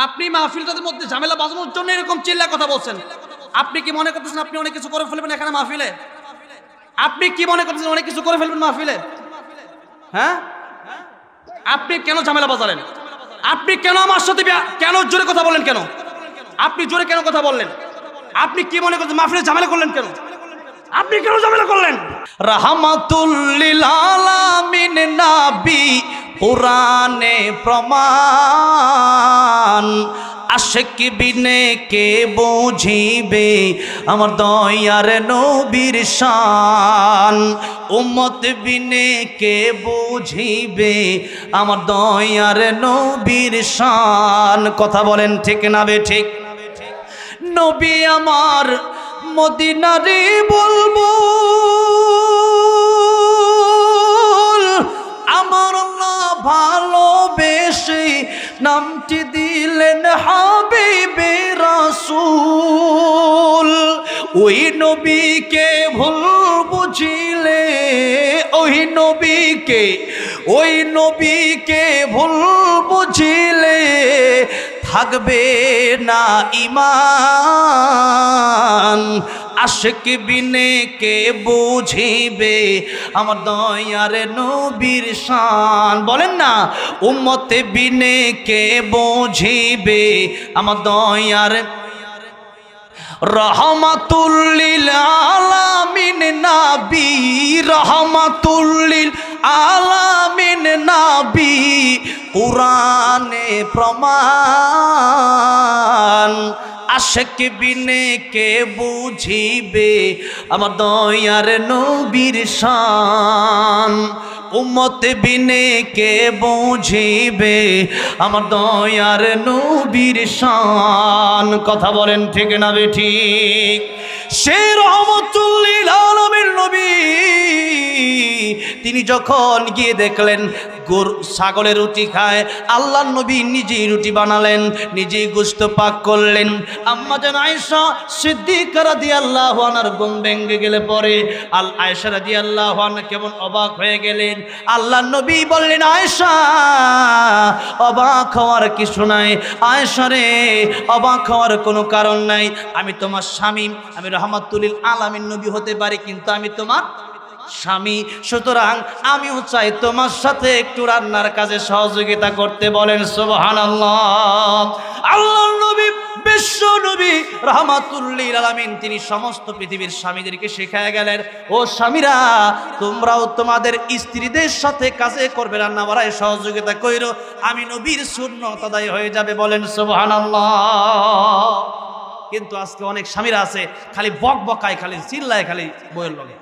আপনি মাহফিলটার মধ্যে ঝামেলা বাজানোর জন্য এরকম চিল্লা কথা বলছেন। আপনি কি মনে করতেছেন আপনি অনেক কিছু করে ফেলবেন এখানে মাহফিলে? আপনি কি মনে করতেছেন অনেক কিছু করে ফেলবেন মাহফিলে? হ্যাঁ, আপনি কেন ঝামেলা বাজালেন? আপনি কেন আমার সাথে কেন জোরে কথা বললেন? কেন আপনি জোরে কেন কথা বললেন? আপনি কি মনে করছেন মাহফিলে ঝামেলা করলেন কেন? আপনি কেন ঝামেলা করলেন? রাহমাতুল লিল আলামিন নবী কুরআনে প্রমাণ, আশিক বিনে কে বুঝিবে আমার দয়ার নবীর শান, উম্মত বিনে কে বুঝিবে আমার দয়ার নবীর শান। কথা বলেন ঠিক না বেঠিক? নবী আমার মদিনারে বলবো আমার আল্লাহ ভালোবেসে নামটি দিলেন হাবিবে রাসূল। ওই নবীকে ভুল বুঝিলে ওই নবীকে ভুল বুঝিলে থাকবে না ঈমান, আশিক বিনে কে বুঝিবে আমার দয়ার নবীর শান। বলেন না, উম্মত বিনে কে বুঝিবে আমার দয়ার। রহমাতুল লিল আলামিন নবী, রহমাতুল লিল আলামিন নবী কুরআনে প্রমাণ, আশিক বিনে কে বুঝিবে আমার দয়ার নবীর শান, উম্মত বিনে কে বুঝিবে আমার দয়ার নবীর শান। কথা বলেন ঠিক না বেঠিক? সে রহমাতুল লিল আলামিন নবী তিনি যখন গিয়ে দেখলেন ছাগলের রুটি খায়, আল্লাহর নবী নিজেই রুটি বানালেন, নিজেই গোশত পাক করলেন। আম্মা জান আয়েশা সিদ্দিকা রাদিয়াল্লাহু আনহার ঘুম ভেঙে গেলে পরে আয়েশা রাদিয়াল্লাহু আনহা কেমন অবাক হয়ে গেলেন। আল্লাহর নবী বললেন, আয়েশা অবাক হওয়ার কিছু নাই, আয়েশা রে অবাক হওয়ার কোনো কারণ নাই। আমি তোমার স্বামী, আমি রাহমাতুল লিল আলামিন নবী হতে পারি, কিন্তু আমি তোমার স্বামী, সুতরাং আমিও চাই তোমার সাথে একটু রান্নার কাজে সহযোগিতা করতে। বলেন সুবহানাল্লাহ। আল্লাহর নবী বিশ্ব নবী রাহমাতুল লিল আলামিন তিনি সমস্ত পৃথিবীর স্বামীদেরকে শেখায় গেলেন, ও স্বামীরা তোমরাও তোমাদের স্ত্রীদের সাথে কাজে করবে, রান্না বাড়ায় সহযোগিতা কইরো, আমি নবীর সুন্নাত আদায় হয়ে যাবে। বলেন সুবহানাল্লাহ। কিন্তু আজকে অনেক স্বামীরা আছে খালি বক বকায়, খালি চিল্লায়, খালি বইয়ের লগে।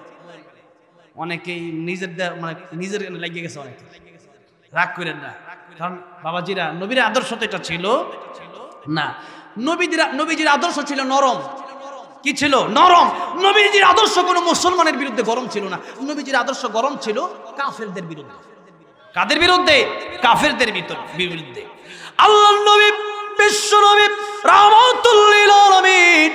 অনেকেই নিজের লাগিয়ে গেছে, অনেকে রাগ করেন না, কারণ বাবাজিরা নবীর আদর্শ তো এটা ছিল না। নবীজির আদর্শ ছিল নরম। কি ছিল? নরম। নবীজির আদর্শ কোনো মুসলমানের বিরুদ্ধে গরম ছিল না, নবীজির আদর্শ গরম ছিল কাফেরদের বিরুদ্ধে। কাদের বিরুদ্ধে? কাফেরদের বিরুদ্ধে। আল্লাহর নবী বিশ্ব নবী রাহমাতুল লিল আলামিন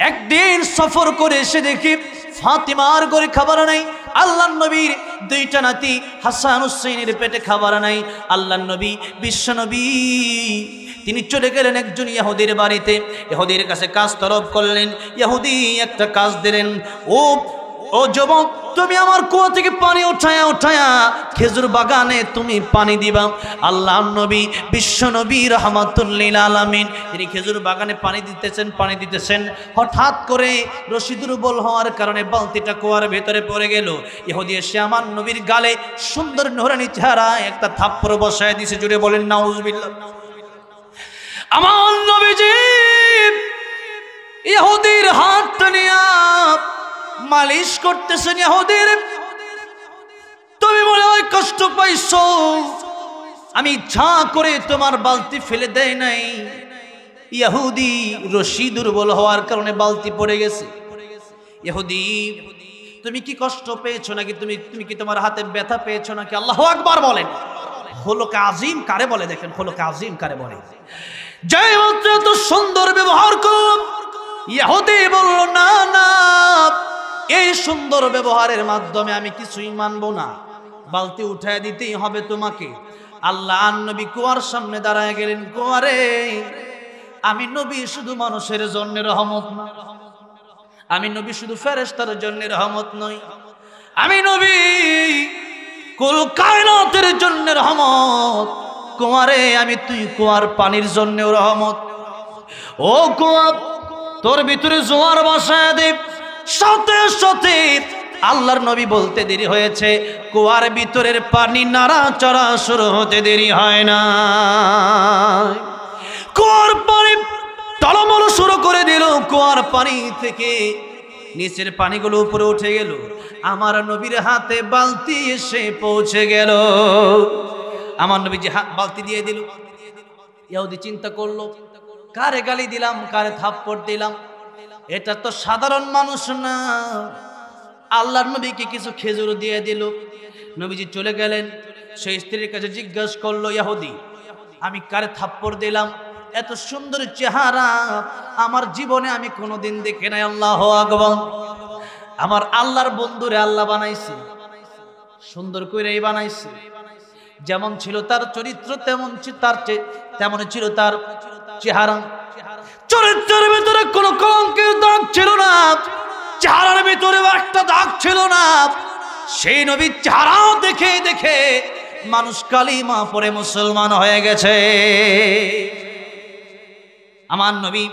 একদিন সফর করে এসে দেখি ফাতিমার ঘরে খাবার নাই, আল্লাহর নবীর দুইটা নাতি হাসান হুসাইনের পেটে খাবার নাই। আল্লাহর নবী বিশ্ব নবী তিনি চলে গেলেন একজন ইহুদির বাড়িতে, ইহুদির কাছে কাজ তলব করলেন। ইহুদি একটা কাজ দিলেন, ও যুবক তুমি আমার কুয়া থেকে পানি উঠায়া খেজুর বাগানে তুমি পানি দিবা। আল্লাহর নবী বিশ্ব নবী রাহমাতুল লিল আলামিন তিনি খেজুর বাগানে পানি দিতেছেন, হঠাৎ করে রশি দুর্বল হওয়ার কারণে বালতিটা কুয়ার ভেতরে পড়ে গেল। ইহুদি এসে আমার নবীর গালে সুন্দর নুরানি চেহারা একটা থাপ্পড় বসায় দিয়েছে। জুড়ে বলেন নাউজুবিল্লাহ। আমার নবীজি ইহুদির হাতটা নিয়ে মালিশ করতেছেন। ইহুদির তুমি মনে হয় কষ্ট পাইছো, আমি ইচ্ছা করে তোমার বালতি ফেলে দেয় নাই। ইহুদি রশি দুর্বল হওয়ার কারণে বালতি পড়ে গেছে। ইহুদি তুমি কি কষ্ট পেয়েছো নাকি? তুমি কি তোমার হাতে ব্যথা পেয়েছো নাকি? আল্লাহু আকবার বলেন। খোলকে আজিম কারে বলে দেখেন, খোলকে আজিম কারে বলে? যে মাত্র এত সুন্দর ব্যবহার করল, ইহুদি বলল না না, এই সুন্দর ব্যবহারের মাধ্যমে আমি কিছুই মানবো না, বালতি উঠায় দিতেই হবে তোমাকে। আল্লাহ নবী কুয়ার সামনে দাঁড়ায় গেলেন। কুয়ারে, আমি নবী শুধু মানুষের জন্য রহমত না, আমি নবী শুধু ফেরেশতার জন্য রহমত নই, আমি নবী কুল কায়নাতের জন্য রহমত। কুয়ারে, আমি তুই কুয়ার পানির জন্য রহমত। ও কুয়া, তোর ভিতরে জোয়ার বসায় দে। সাথে সাথে আল্লাহর নবী বলতে দেরি হয়েছে, কুয়ার ভিতরের পানি নাড়াচাড়া শুরু হতে দেরি হয় না। কুয়ার পানি টলমল শুরু করে দিল। কুয়ার পানি থেকে নিচের পানিগুলো উপরে উঠে গেল। আমার নবীর হাতে বালতি এসে পৌঁছে গেল। আমার নবীজি বালতি দিয়ে দিল। ইহুদি চিন্তা করলো, কারে গালি দিলাম, কারে থাপ্পড় দিলাম, এটা তো সাধারণ মানুষ না। আল্লাহর নবীকে কিছু খেজুর দিয়ে দিল। নবীজি চলে গেলেন। সেই স্ত্রীর কাছে জিজ্ঞাসা করলো, ইহুদি, আমি কারে থাপ্পড় দিলাম? এত সুন্দর চেহারা আমার জীবনে আমি কোনোদিন দেখি নাই। আল্লাহু আকবার। আমার আল্লাহর বন্ধুরে আল্লাহ বানাইছে, সুন্দর করেই বানাইছে। যেমন ছিল তার চরিত্র, তেমন ছিল তার চেহারা। চরিত্রের ভিতরে কোনো কলঙ্কের দাগ ছিল না, চেহারার ভিতরে একটা দাগ ছিল না। সেই নবীর চেহারাও দেখে দেখে মানুষ কালিমা পড়ে মুসলমান হয়ে গেছে। আমার নবী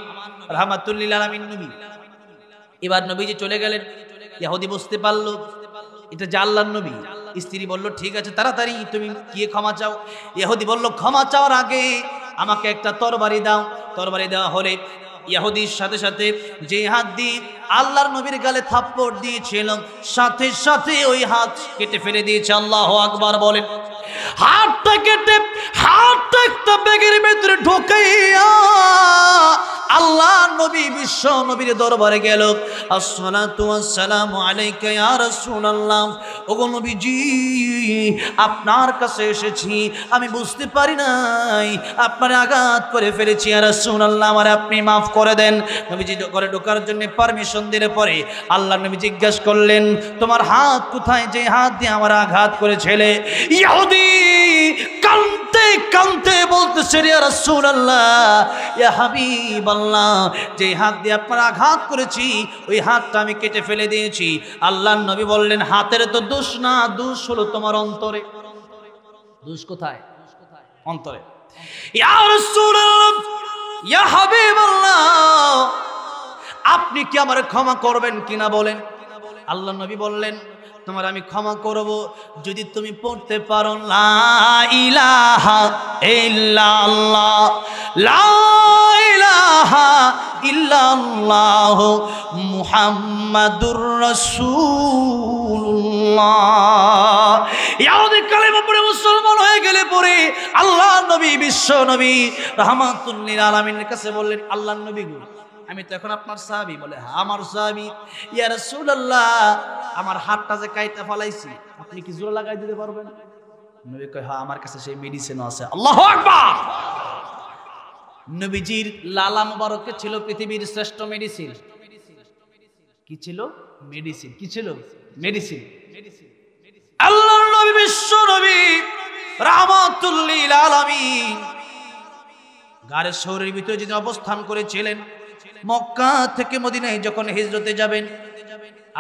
রাহমাতুল্লিল আলামিন নবী। এবার নবীজি চলে গেলেন। ইহুদি বুঝতে পারলো এটা যে আল্লাহর নবী। স্ত্রী বলল, ঠিক আছে, তাড়াতাড়ি তুমি গিয়ে ক্ষমা চাও। ইহুদি বলল, ক্ষমা চাওয়ার আগে আমাকে একটা তরবারি দাও। তরবারি দেওয়া হলে ইহুদির সাথে সাথে যে হাত দিয়ে আল্লাহর নবীর গালে থাপ্পড় দিয়েছিল, সাথে সাথে ওই হাত কেটে ফেলে দিয়েছে। আল্লাহু আকবার বলেন। হাতটা কেটে হাতটা একটা ব্যাগের ভিতরে ঢোকাইয়া আল্লাহ নবী বিশ্ব নবীর দরবারে গেল। আসসালাতু ওয়াসসালামু আলাইকা ইয়া রাসূলুল্লাহ। ওগো নবীজি, আপনার কাছে এসেছি, আমি বুঝতে পারি নাই আপনার আঘাত করে ফেলেছি। ইয়া রাসূলুল্লাহ, আমারে আপনি মাফ করে দেন। নবীজি ঘরে ঢোকার জন্য পারমিশন দিলে পরে আল্লাহ নবী জিজ্ঞাসা করলেন, তোমার হাত কোথায়, যে হাত দিয়ে আমার আঘাত করেছিলে? ইহুদি কাঁদতে কাঁদতে বলতেছে, ইয়া রাসূলুল্লাহ, ইয়া হাবিবাল্লাহ, যে হাত দিয়ে আপনার আঘাত করেছি ওই হাতটা আমি কেটে ফেলে দিয়েছি। আল্লাহর নবী বললেন, হাতের তো দোষ না, দোষ হলো তোমার অন্তরে। দোষ কোথায়? অন্তরে। ইয়া রাসূলুল্লাহ, ইয়া হাবিবাল্লাহ, আপনি কি আমার ক্ষমা করবেন কিনা বলেন। আল্লাহর নবী বললেন, তোমার আমি ক্ষমা করব যদি তুমি পড়তে পারো লা ইলাহা ইল্লাল্লাহ, লা ইলাহা ইল্লাল্লাহ মুহাম্মাদুর রাসূলুল্লাহ। ইহুদি কালেমা পড়ে মুসলমান হয়ে গেলে পরে আল্লাহ নবী বিশ্ব নবী রাহমাতুল্লিল আলামিনের কাছে বললেন, আল্লাহর নবী গো, আমি তো এখন আপনার সাহাবী। বলে, হ্যাঁ আমার সাহাবী। ইয়া রাসূলুল্লাহ, আমার হাতটা যে কাইটা ফলাইছি, আপনি কি জোড়া লাগাই দিতে পারবেন? নবী কয়, হ্যাঁ আমার কাছে সেই মেডিসিনও আছে। আল্লাহু আকবার। নবীজির লালা মুবারকে ছিল পৃথিবীর শ্রেষ্ঠ মেডিসিন। কি ছিল? মেডিসিন। কি ছিল? মেডিসিন। আল্লাহর নবী বিশ্ব নবী রাহমাতুল্লিল আলামিন গারে শহরের ভিতরে যিনি অবস্থান করেছিলেন, মক্কা থেকে মদিনায় যখন হিজরতে যাবেন,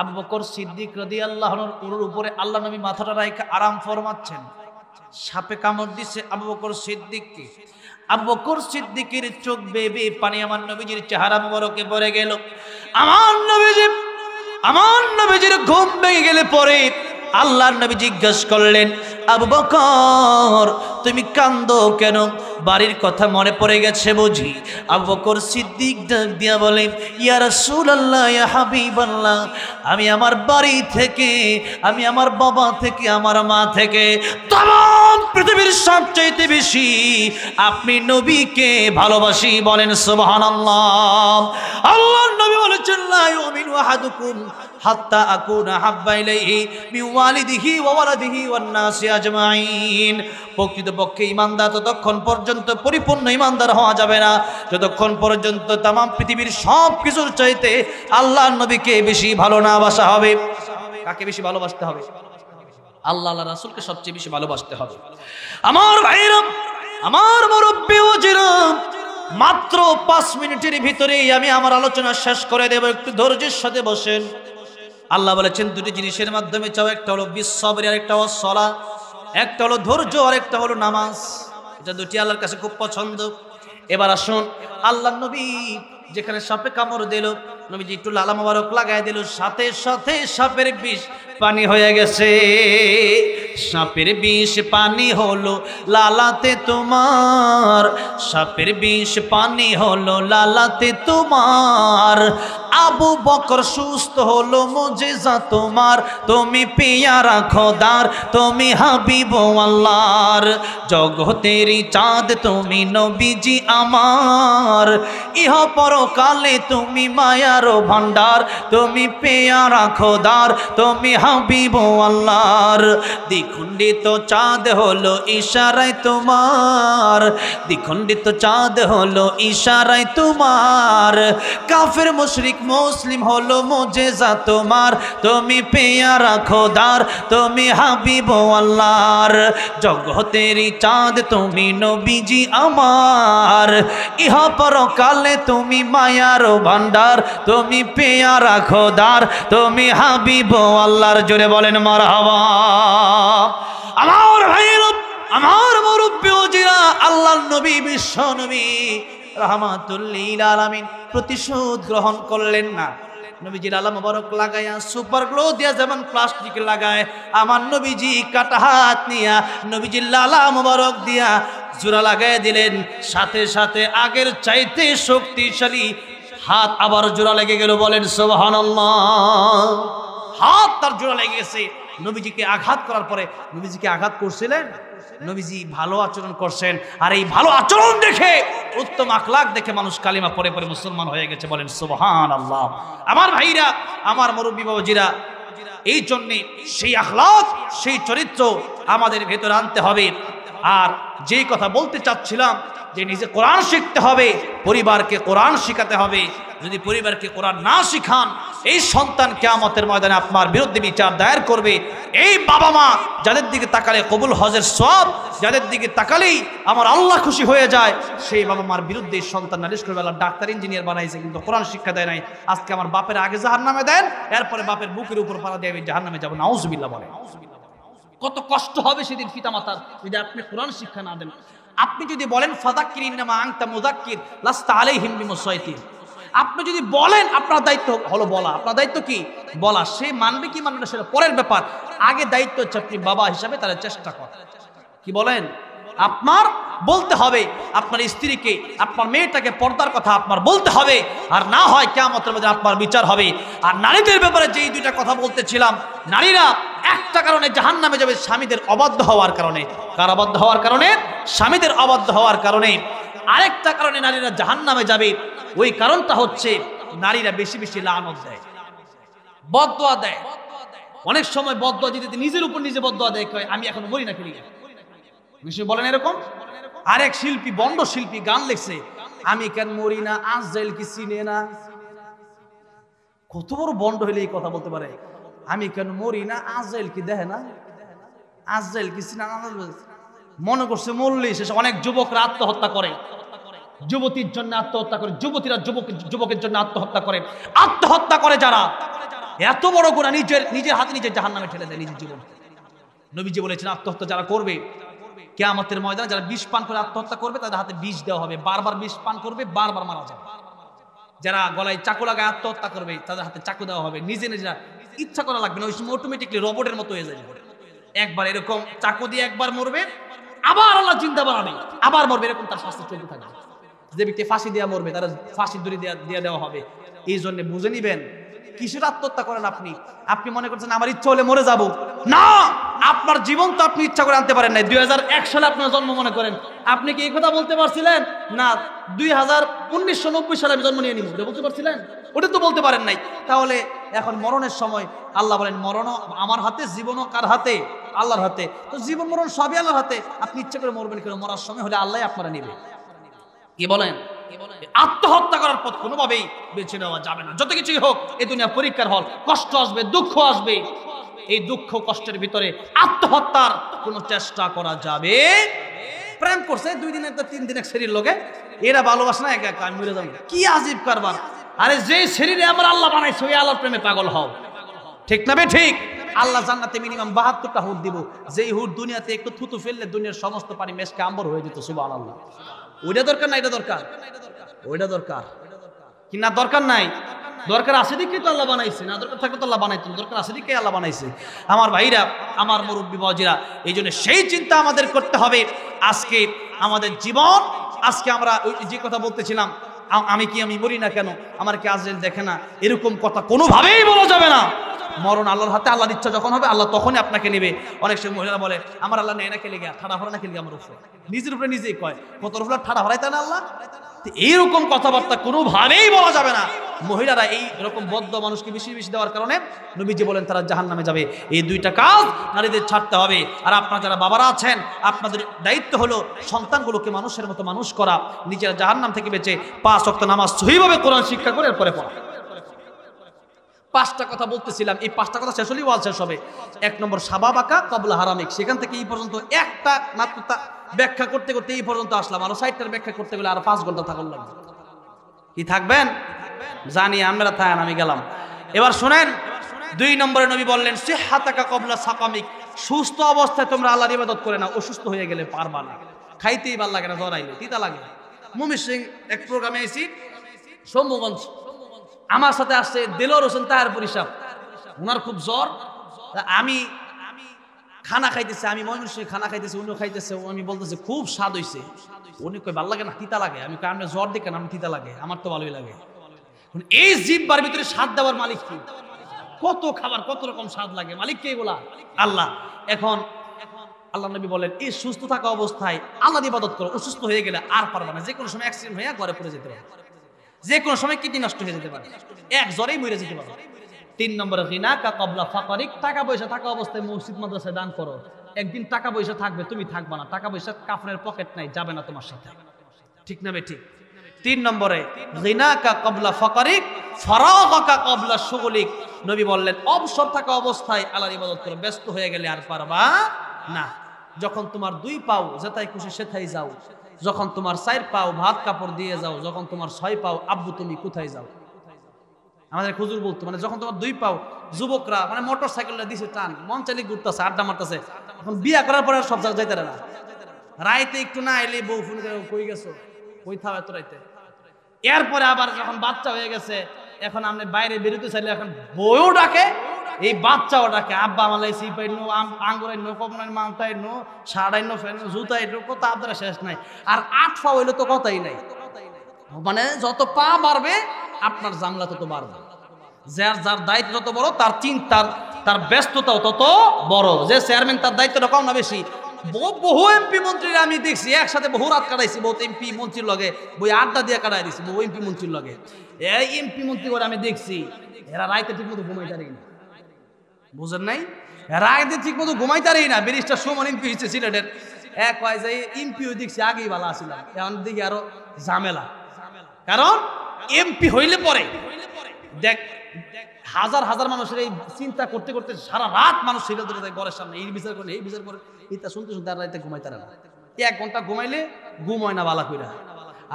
আবু বকর সিদ্দিক রাদিয়াল্লাহু আনহুর উপরে আল্লাহ নবী মাথাটা রাখে আরাম ফরমাচ্ছেন। সাপে কামড় দিছে আবু বকর সিদ্দিককে। আবু বকর সিদ্দিকের চোখ বেয়ে বেয়ে পানি আমার নবীজির চেহারা মুবারকে পড়ে গেল। আমার নবীজির ঘুম ভেঙে গেলে পরে আল্লাহর নবী জিজ্ঞাসা করলেন, আবু বকর তুমি কান্দো কেন? বাড়ির কথা মনে পড়ে গেছে বুঝি? আবু বকর সিদ্দিক ডাক দিয়া বলে, ইয়া রাসূলুল্লাহ, ইয়া হাবিবাল্লাহ, আমি আমার বাড়ি থেকে, আমি আমার বাবা থেকে, আমার মা থেকে तमाम পৃথিবীর সবচেয়ে বেশি আপনি নবীকে ভালোবাসি। বলেন সুবহানাল্লাহ। আল্লাহর নবী বলেছেন, লা ইউমিনু আহাদুকুম হাত্তা আকুনা হাব্বা ইলাইহি মিন ওয়ালিদিহি ওয়া ওয়ালাদিহি ওয়ান নাসি আজমাইন। প্রকৃতপক্ষে ঈমানদার ততক্ষণ পর্যন্ত পরিপূর্ণ ঈমানদার হওয়া যাবে না যতক্ষণ পর্যন্ত तमाम পৃথিবীর সব কিছুর চাইতে আল্লাহর নবীকে বেশি ভালো না বাসা হবে। কাকে বেশি ভালোবাসতে হবে? আল্লাহ আল্লাহ রাসূলকে সবচেয়ে বেশি ভালোবাসতে হবে। আমার ভাইরা, আমার মুরব্বি ওজিরা, মাত্র 5 মিনিটের ভিতরেই আমি আমার আলোচনা শেষ করে দেব, একটু ধৈর্যের সাথে বসেন। আল্লাহ বলেছেন দুটি জিনিসের মাধ্যমে চাও, একটা হলো বিসসবর আর একটা হলো সালাত, একটা হলো ধৈর্য আর একটা হলো নামাজ। এটা দুটি আল্লাহর কাছে খুব পছন্দ। এবার আসুন, আল্লাহর নবী যেখানে সাপে কামড় দিল, নবীজি একটু লালা মোবারক লাগায় দিল, সাথে সাথে সাপের বিষ পানি হয়ে গেছে। সাপের বিষ পানি হলো লালাতে তোমার, সাপের বিষ পানি হলো লালাতে তোমার। আবু বকর সুস্থ হলো মুজিজা তোমার, তুমি পেয়ারা খোদার, তুমি হাবিব আল্লাহর। জগতেরই চাঁদ তুমি নবীজি আমার, ইহ পরকালে তুমি মায়ার ভান্ডার, তুমি পেয়ারা খোদার, তুমি হাবিব আল্লাহর। দ্বিখণ্ডিত চাঁদ হলো ইশারায় তোমার, দ্বিখণ্ডিত চাঁদ হলো ইশারায় তোমার। কাফের মুশরিক মুসলিম হলো মুজিজা তোমার, তুমি পেয়ারা খোদার, তুমি হাবিব আল্লাহর। জগতেরই চাঁদ তুমি নবীজি আমার, ইহ পরকালে তুমি মায়ার ভান্ডার, তুমি পেয়ারা খোদার, তুমি হাবিব আল্লাহর। জোরে বলেন মারহাবা। আমার ভাইরা, আমার মুরব্বি ওজিরা, আল্লাহর নবী বিশ্ব নবী রাহমাতুল লিল আলামিন প্রতিশোধ গ্রহণ করলেন না। নবীজির আলা মোবারক লাগায়া সুপার গ্লো দিয়া যেমন প্লাস্টিক লাগায়, আমার নবীজি কাটা হাত নিয়া নবীজির লালা মোবারক দিয়া জোড়া লাগায় দিলেন। সাথে সাথে আগের চাইতে শক্তিশালী হাত আবার জোড়া লেগে গেল। বলেন সুবহানাল্লাহ। হাত তার জোড়া লেগে গেছে। নবীজিকে আঘাত করার পরে, নবীজিকে আঘাত করছিলেন, নবীজি ভালো আচরণ করছেন, আর এই ভালো আচরণ দেখে, উত্তম আখলাক দেখে মানুষ কালিমা পড়ে পড়ে মুসলমান হয়ে গেছে। বলেন সুবহানাল্লাহ। আমার ভাইরা, আমার মুরব্বি বাবাজিরা, এই জন্যে সেই আখলাক, সেই চরিত্র আমাদের ভেতরে আনতে হবে। আর যেই কথা বলতে চাচ্ছিলাম যে নিজে কোরআন শিখতে হবে, পরিবারকে কোরআন শিখাতে হবে। যদি পরিবারকে কোরআন না শিখান, এই সন্তান কিয়ামতের ময়দানে আপনার বিরুদ্ধে বিচার দায়ের করবে। এই বাবা মা যাদের দিকে তাকালে কবুল হজের সওয়াব, যাদের দিকে তাকালেই আমার আল্লাহ খুশি হয়ে যায়, সেই বাবা মার বিরুদ্ধে সন্তান নালিশ করবে, আল্লাহ ডাক্তার ইঞ্জিনিয়ার বানাইছে কিন্তু কোরআন শিক্ষা দেয় নাই। আজকে আমার বাপের আগে জাহান্নামে দেন, এরপরে বাপের বুকের উপর পাড়া দিয়ে আমি জাহান্নামে যাবো। নাউজুবিল্লাহ। বলে কত কষ্ট হবে সেদিন পিতামাতার যদি আপনি কোরআন শিক্ষা না দেন। আপনি যদি বলেন ফাযাক্কির ইন্নামা আনতা মুযাক্কির লাস্তা আলাইহিম বিমুসাইতির, আপনি যদি বলেন, আপনার দায়িত্ব হলো বলা। আপনার দায়িত্ব কি? বলা। সে মানবে কি মানবে না সেটা পরের ব্যাপার। আগে দায়িত্ব হচ্ছে আপনি বাবা হিসাবে তারা চেষ্টা করেন। কি বলেন? আপনার বলতে হবে, আপনার স্ত্রীকে, আপনার মেয়েটাকে পর্দার কথা আপনার বলতে হবে। আর না হয় কিয়ামতের মধ্যে আপনার বিচার হবে। আর নারীদের ব্যাপারে যেই দুইটা কথা বলতেছিলাম, নারীরা একটা কারণে জাহান্নামে যাবে, স্বামীদের অবাধ্য হওয়ার কারণে। কার অবাধ্য হওয়ার কারণে? স্বামীদের অবাধ্য হওয়ার কারণে। আরেকটা কারণে নারীরা জাহান্নামে যাবে, ওই কারণটা হচ্ছে নারীরা বেশি বেশি লানত দেয়, বদদোয়া দেয়। অনেক সময় বদদোয়া দিতে নিজের উপর নিজে বদদোয়া দেয়, কয় আমি এখন মরি না খেলি। নিশ্চয়ই বলেন এরকম। আরেক শিল্পী, বন্ড শিল্পী গান লিখছে, আমি কেন মরি না, আজরাইল কি চিনে না। কত বড় বন্ড হইলে এই কথা বলতে পারে? আমি কেন মরি না, আজরাইল কি দেখে না, আজরাইল কি চিনে না। মনে করছে মরলি শেষে। অনেক যুবকরা আত্মহত্যা করে, যুবতীর জন্য আত্মহত্যা করে, যুবতীরা যুবকের জন্য আত্মহত্যা করে। আত্মহত্যা করে যারা, এত বড় গুনাহ, নিজের হাতে নিজের জাহান্নামে ঠেলে দেয় নিজের জীবন। নবীজি বলেছেন আত্মহত্যা যারা করবে, কিয়ামতের ময়দানে যারা বিষ পান করে আত্মহত্যা করবে, তাদের হাতে বিষ দেওয়া হবে, বারবার বিষ পান করবে, বারবার মারা যাবে। যারা গলায় চাকু লাগায় আত্মহত্যা করবে, তাদের হাতে চাকু দেওয়া হবে। নিজে নিজেরা ইচ্ছা করা লাগবে না, ওই সময় অটোমেটিকলি রোবটের মতো হয়ে যাবে। একবার এরকম চাকু দিয়ে একবার মরবে, আবার আল্লাহ জিন্দা বানাবে, আবার মরবে, এরকম তার শাস্তি চলতে থাকবে। যে ব্যক্তি ফাঁসি দেওয়া মরবে, তারা ফাঁসি দড়ি দিয়ে দেওয়া হবে। এই জন্য বুঝে নিবেন, কিসের আত্মহত্যা করেন আপনি? আপনি মনে করছেন আমার ইচ্ছা হলে মরে যাব না। আপনার জীবন তো আপনি ইচ্ছা করে আনতে পারেন নাই। 2001 সালে আপনার জন্ম মনে করেন, আপনি কি এই কথা বলতে পারছিলেন না 1990 সালে আমি জন্ম নিয়ে নিব, এটা বলতে পারছিলেন? ওটা তো বলতে পারেন নাই। তাহলে এখন মরণের সময় আল্লাহ বলেন মরণও আমার হাতে, জীবনও কার হাতে? আল্লাহর হাতে। তো জীবন মরণ সবই আল্লাহর হাতে। আপনি ইচ্ছা করে মরবেন কেন? মরার সময় হলে আল্লাহ আপনারা নেবে। কি বলেন? আত্মহত্যা করার পথ কোনোভাবেই বেছে নেওয়া যাবে না। যত কিছুই হোক, এই দুনিয়া পরীক্ষার হল, কষ্ট আসবে, দুঃখ আসবে, এই দুঃখ কষ্টের ভিতরে আত্মহত্যার কোনো চেষ্টা করা যাবে? প্রেম করছে 2 দিন 3 দিন এক শরীর লোকে, এরা ভালোবাসে না, একা একা আমি মরে যাবো, কি আজীব কারবার। আরে যে শরীরে আমার আল্লাহ বানাইছে ওই আল্লাহর প্রেমে পাগল হও, ঠিক না বে ঠিক? আল্লাহ জান্নাতে মিনিমাম 72টা হুর দিব, যেই হুর দুনিয়াতে একটু থুতু ফেললে দুনিয়ার সমস্ত পানি মেশকে আম্বর হয়ে যেত, সুবহানাল্লাহ। ওইটা দরকার না, এটা দরকার, ওইটা দরকার কি না? দরকার নাই, দরকার আছে দিকে তো আল্লাহ বানাইছে, না দরকার থাকলে তো আল্লাহ বানাইতো, দরকার আছে দিকে আল্লাহ বানাইছে। আমার ভাইরা, আমার মুরব্বী বাজিরা, এই জন্য সেই চিন্তা আমাদের করতে হবে। আজকে আমাদের জীবন, আজকে আমরা যে কথা বলতেছিলাম, আমি মরি না কেন, আমার কি আজরাইল দেখে না, এরকম কথা কোনোভাবেই বলা যাবে না। মরণ আল্লাহর হাতে, আল্লাহর ইচ্ছা যখন হবে আল্লাহ তখনই আপনাকে নেবে। অনেক সময় মহিলারা বলে আমার আল্লাহ নেয় না খেলে গিয়া, ঠাড়া ভরা না খেলে আমার উপরে, নিজের উপরে নিজেই কয়, কত রফলা ঠাড়া ভরাইতে না আল্লাহ। এইরকম কথাবার্তা কোনোভাবেই বলা যাবে না। মহিলারা এই রকম বদ্ধ মানুষকে বেশি বেশি দেওয়ার কারণে নবীজি বলেন তারা জাহান্নামে যাবে। এই 2টা কাজ নারীদের ছাড়তে হবে। আর আপনারা যারা বাবারা আছেন, আপনাদের দায়িত্ব হলো সন্তানগুলোকে মানুষের মতো মানুষ করা, নিজেরা জাহান্নাম থেকে বেঁচে 5 ওয়াক্ত নামাজ সহিভাবে কোরআন শিক্ষা করে এরপরে পড়া। 5টা কথা বলতেছিলাম, এই 5টা কথা শেষ হলেই ওয়াজ শেষ হবে। 1 নম্বর সাবাবাকা কবলা হারামিক, সেখান থেকে এই পর্যন্ত একটা মাত্র ব্যাখ্যা করতে করতে এই পর্যন্ত আসলাম। আরো 60টার ব্যাখ্যা করতে গেলে আরো 5 ঘন্টা থাকুন লাগবে। কি থাকবেন জানি, আমরা থাকেন, আমি গেলাম। এবার শুনেন, 2 নম্বরে নবী বললেন সিহাতাকা কবলা সাকামিক, সুস্থ অবস্থায় তোমরা আল্লাহর ইবাদত করে না, অসুস্থ হয়ে গেলে পারবা না। খাইতেই ভাল লাগে না, জ্বর আইলে তিতা লাগে। মুমির সিং এক প্রোগ্রামে আইছি শম্ভুগঞ্জ, আমার সাথে আসছে দেলোয়ার হোসেন তাহেরপুর সাহেব, ওনার খুব জ্বর। আমি খানা খাইতেছে, আমি ময়মনসিংহে খানা খাইতেছি, উনিও খাইতেছে, আমি বলতেছে খুব স্বাদ হইছে। উনি কই ভাল লাগে না, তিতা লাগে। আমি কই আপনি জ্বর দেখেন, আমি তিতা লাগে, আমার তো ভালোই লাগে। এই জিহ্বার ভিতরে স্বাদ দেওয়ার মালিক কি? কত খাবার কত রকম স্বাদ লাগে, মালিক কে বলা? আল্লাহ। এখন আল্লাহ নবী বলেন এই সুস্থ থাকা অবস্থায় আল্লাহর ইবাদত করো, অসুস্থ হয়ে গেলে আর পারবা না। যে কোনো সময় অ্যাক্সিডেন্ট হয়ে ঘরে পড়ে যেতে পারে, যে কোনো সময় কিডনি নষ্ট হয়ে যেতে পারে, এক জ্বরেই মরে যেতে পারে। 3 নম্বরে গিনাকা কবলা ফাকারিক, টাকা পয়সা থাকা অবস্থায় মসজিদ মাদ্রাসায় দান করো। একদিন টাকা পয়সা থাকবে, তুমি থাকবা না, টাকা পয়সা কাফনের পকেট নাই, যাবে না তোমার সাথে, ঠিক না বে ঠিক? 3 নম্বরে গিনাকা কবলা ফাকারিক ফারাগাকা কবলা শুগলিক, নবী বললেন অবসর থাকা অবস্থায় আল্লাহর ইবাদত করো, ব্যস্ত হয়ে গেলে আর পারবা না। যখন তোমার 2 পাও যেটাই খুশি সেটাই যাও, যখন তোমার 4 পাও ভাত কাপড় দিয়ে যাও, যখন তোমার 6 পাও আব্বু তুমি কোথায় যাও। আমাদের হুজুর বলতো, মানে যখন তোমার 2 পাও, যুবকরা মানে মোটর সাইকেলটা দিছে টান, মন চাইলে ঘুরতেছে, আড্ডা মারতেছে। এখন বিয়া করার পরে সব জায়গায় যাইতে না, রাইতে একটু না এলে বউ ফোন করে কই গেছো, কই থাও এত রাইতে। এরপরে আবার যখন বাচ্চা হয়ে গেছে, এখন আপনি বাইরে বেরোতে চাইলে এখন বউও ডাকে, এই বাচ্চাও ডাকে, আব্বা আমালাই সিপাই নো, আঙ্গুরাই নো, কমনাই মালটাই নো, শাড়াই নো, ফেন জুতাই নো, কত আপনারা শেষ নাই। আর 8 পা হইলে তো কথাই নাই, মানে যত পা বাড়বে আপনার জামলা তত বাড়বে। যার যার দায়িত্ব যত বড় তার চিন্তার, তার ব্যস্ততাও তত বড়। যে চেয়ারম্যান তার দায়িত্বটা কম না বেশি। বহু এমপি মন্ত্রীরা আমি দেখছি একসাথে বহু রাত কাটাইছি, বহুত এমপি মন্ত্রীর লগে বই আড্ডা দিয়ে কাটাই দিছি, বহু এমপি মন্ত্রীর লগে। এই এমপি মন্ত্রী করে আমি দেখছি এরা রাইতে ঠিক মতো ঘুমাইতে পারি না, বুঝেন নাই? রাইতে ঠিক মতো ঘুমাইতে পারি না। ব্যারিস্টার সুমন এমপি হচ্ছে সিলেটের, এক হয় যে এমপিও দেখছি আগেই ভালো আসছিলাম, এখন দেখি আরো ঝামেলা। কারণ এমপি হইলে পরে দেখ হাজার হাজার মানুষের এই চিন্তা করতে করতে সারা রাত মানুষ সিরিয়াল ধরে যায় ঘরের সামনে, এই বিচার করে এই বিচার করে, এটা শুনতে শুনতে আর রাইতে ঘুমাইতে না। 1 ঘন্টা ঘুমাইলে ঘুম হয় না বালা কইরা।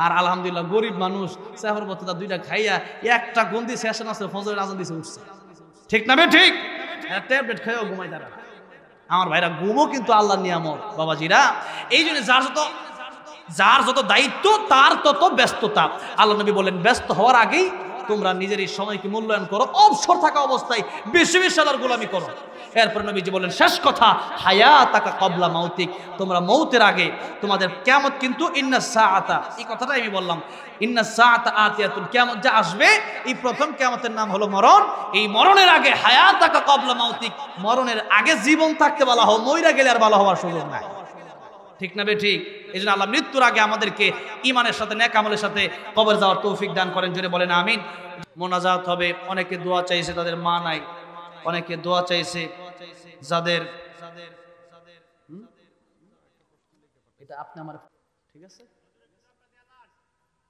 আর আলহামদুলিল্লাহ গরিব মানুষ চাহর বত্তা 2টা খাইয়া একটা গন্দি সেশন আছে, ফজরের আজান দিছে উঠছে, ঠিক না বে ঠিক? ট্যাবলেট খাইও ঘুমাইতে না। আমার ভাইরা ঘুমও কিন্তু আল্লাহর নিয়ামত বাবাজিরা। এই জন্য যার যত দায়িত্ব তার তত ব্যস্ততা। আল্লাহ নবী বলেন ব্যস্ত হওয়ার আগেই তোমরা নিজের এই সময়কে মূল্যায়ন করো, অবসর থাকা অবস্থায় বেশি বেশি আল্লাহর গোলামি করো। এরপর নবীজি বলেন শেষ কথা হায়াতাকা কবলা মাউতিক, তোমরা মৌতের আগে তোমাদের কিয়ামত কিন্তু ইন্নাস সাআতা, এই কথাটাই আমি বললাম, ইন্নাস সাআতা আতিয়াতুন, কিয়ামত যে আসবে, এই প্রথম কিয়ামতের নাম হলো মরণ। এই মরণের আগে হায়াতাকা কবলা মাউতিক, মরণের আগে জীবন থাকতে বলা হোক, মইরা গেলে আর ভালো হওয়ার সুযোগ নাই, ঠিক না বে ঠিক? এই জন্য আল্লাহ মৃত্যুর আগে আমাদেরকে ইমানের সাথে নেক আমলের সাথে কবর যাওয়ার তৌফিক দান করেন, জোরে বলেন আমিন। মোনাজাত হবে, অনেকে দোয়া চাইছে তাদের মা নাই, অনেকে দোয়া চাইছে যাদের, এটা আপনি আমার, ঠিক আছে?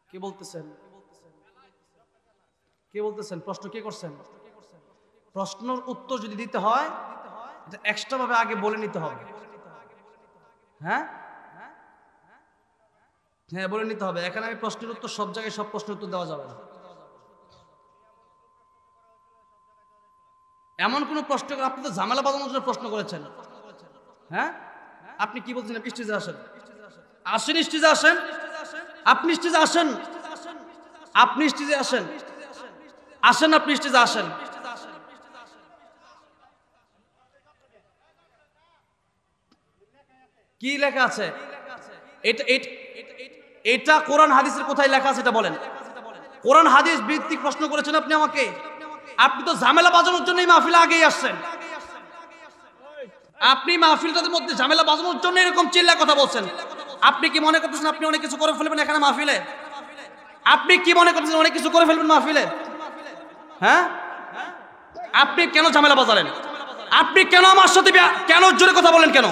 কি বলতেছেন, কে বলতেছেন? প্রশ্ন কে করছেন? প্রশ্নের উত্তর যদি দিতে হয় এটা এক্সট্রা ভাবে আগে বলে নিতে হবে। হ্যাঁ হ্যাঁ বলে নিতে হবে। এখানে আমি প্রশ্নের উত্তর সব জায়গায় সব প্রশ্নের উত্তর দেওয়া যাবে না। এমন কোন প্রশ্ন আপনি তো ঝামেলা বাঁধানোর জন্য প্রশ্ন করেছেন। হ্যাঁ আপনি কি বলছেন? আপনি স্টেজে আসেন, আসেন স্টেজে আসেন, আপনি স্টেজে আসেন, আপনি স্টেজে আসেন, আসেন আপনি স্টেজে আসেন। কি লেখা আছে? এটা কোরআন হাদিসের কোথায় লেখা আছে এটা বলেন। কোরআন হাদিস ভিত্তিক প্রশ্ন করেছেন আপনি আমাকে। আপনি তো ঝামেলা বাজানোর জন্য এই মাহফিলে আগেই আসছেন। আপনি মাহফিলটার মধ্যে ঝামেলা বাজানোর জন্য এরকম চিল্লা কথা বলছেন। আপনি কি মনে করতেছেন আপনি অনেক কিছু করে ফেলবেন এখানে মাহফিলে? আপনি কি মনে করতেছেন অনেক কিছু করে ফেলবেন মাহফিলে? হ্যাঁ আপনি কেন ঝামেলা বাজালেন? আপনি কেন আমার সাথে কেন জোরে কথা বললেন? কেন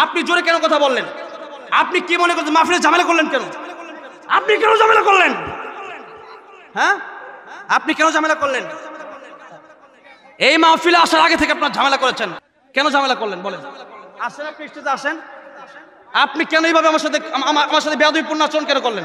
আপনি জোরে কেন কথা বললেন? আপনি কি মনে করছেন মাহফিলে ঝামেলা করলেন কেন? আপনি কেন ঝামেলা করলেন? হ্যাঁ আপনি কেন ঝামেলা করলেন? এই মাহফিলে আসার আগে থেকে আপনার ঝামেলা করেছেন। কেন ঝামেলা করলেন বলেন? আসেন আপনি স্টেজে আসেন। আপনি কেন এইভাবে আমার সাথে বেয়াদবিপূর্ণ আচরণ কেন করলেন?